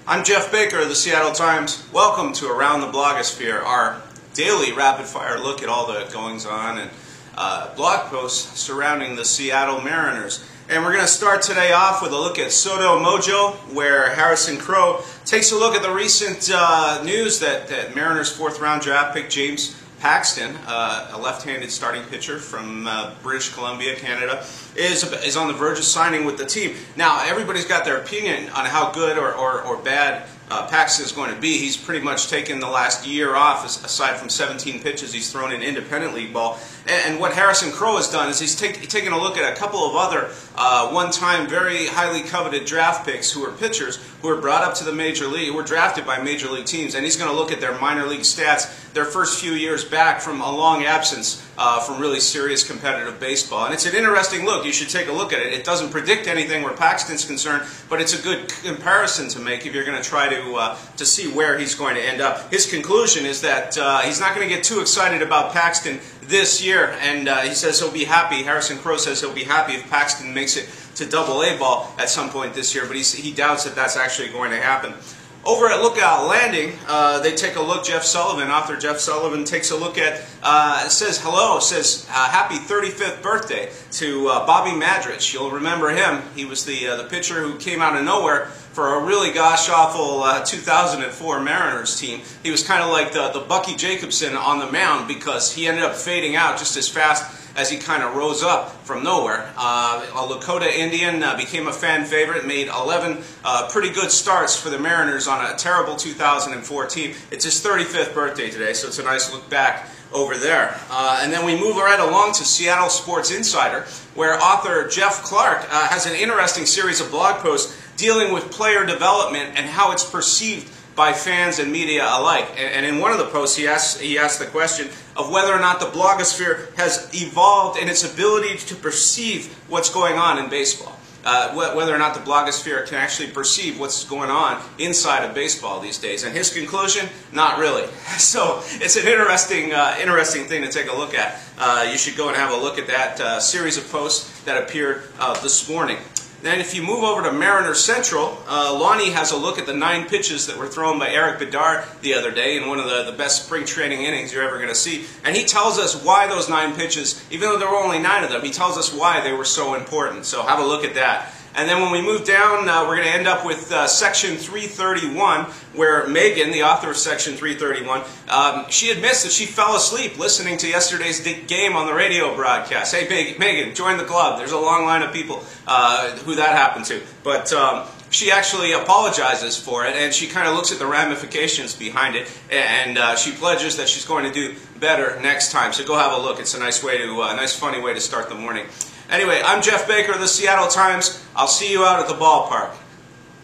I'm Jeff Baker of the Seattle Times. Welcome to Around the Blogosphere, our daily rapid-fire look at all the goings-on and blog posts surrounding the Seattle Mariners. And we're going to start today off with a look at Soto Mojo, where Harrison Crow takes a look at the recent news that Mariners fourth-round draft pick James Paxton, a left-handed starting pitcher from British Columbia, Canada, is on the verge of signing with the team. Now, everybody's got their opinion on how good or bad Paxton is going to be. He's pretty much taken the last year off, aside from 17 pitches he's thrown in independent league ball. And what Harrison Crow has done is he's taken a look at a couple of other one-time, very highly coveted draft picks who are pitchers who were brought up to the major league, who were drafted by major league teams, and he's going to look at their minor league stats, their first few years back from a long absence from really serious competitive baseball. And it's an interesting look. You should take a look at it. It doesn't predict anything where Paxton's concerned, but it's a good comparison to make if you're going to try to see where he's going to end up. His conclusion is that he's not going to get too excited about Paxton this year, and he says he'll be happy. Harrison Crow says he'll be happy if Paxton makes it to Double-A ball at some point this year, but he doubts that that's actually going to happen. Over at Lookout Landing, they take a look, author Jeff Sullivan takes a look at, says happy 35th birthday to Bobby Madrich. You'll remember him. He was the pitcher who came out of nowhere for a really gosh-awful 2004 Mariners team. He was kind of like the Bucky Jacobson on the mound because he ended up fading out just as fast as he kind of rose up from nowhere. A Lakota Indian, became a fan favorite, made 11 pretty good starts for the Mariners on a terrible 2004 team. It's his 35th birthday today, so it's a nice look back over there. And then we move right along to Seattle Sports Insider, where author Jeff Clark has an interesting series of blog posts dealing with player development and how it's perceived by fans and media alike. And in one of the posts, he asked the question of whether or not the blogosphere has evolved in its ability to perceive what's going on in baseball. Whether or not the blogosphere can actually perceive what's going on inside of baseball these days. And his conclusion, not really. So it's an interesting thing to take a look at. You should go and have a look at that series of posts that appeared this morning. Then if you move over to Mariner Central, Lonnie has a look at the 9 pitches that were thrown by Erik Bedard the other day in one of the best spring training innings you're ever going to see. And he tells us why those 9 pitches, even though there were only 9 of them, he tells us why they were so important. So have a look at that. And then when we move down, we're going to end up with Section 331, where Megan, the author of Section 331, she admits that she fell asleep listening to yesterday's game on the radio broadcast. Hey, Megan, join the club. There's a long line of people who that happened to. But she actually apologizes for it, and she kind of looks at the ramifications behind it, and she pledges that she's going to do better next time. So go have a look. It's a nice funny way to start the morning. Anyway, I'm Jeff Baker of the Seattle Times. I'll see you out at the ballpark.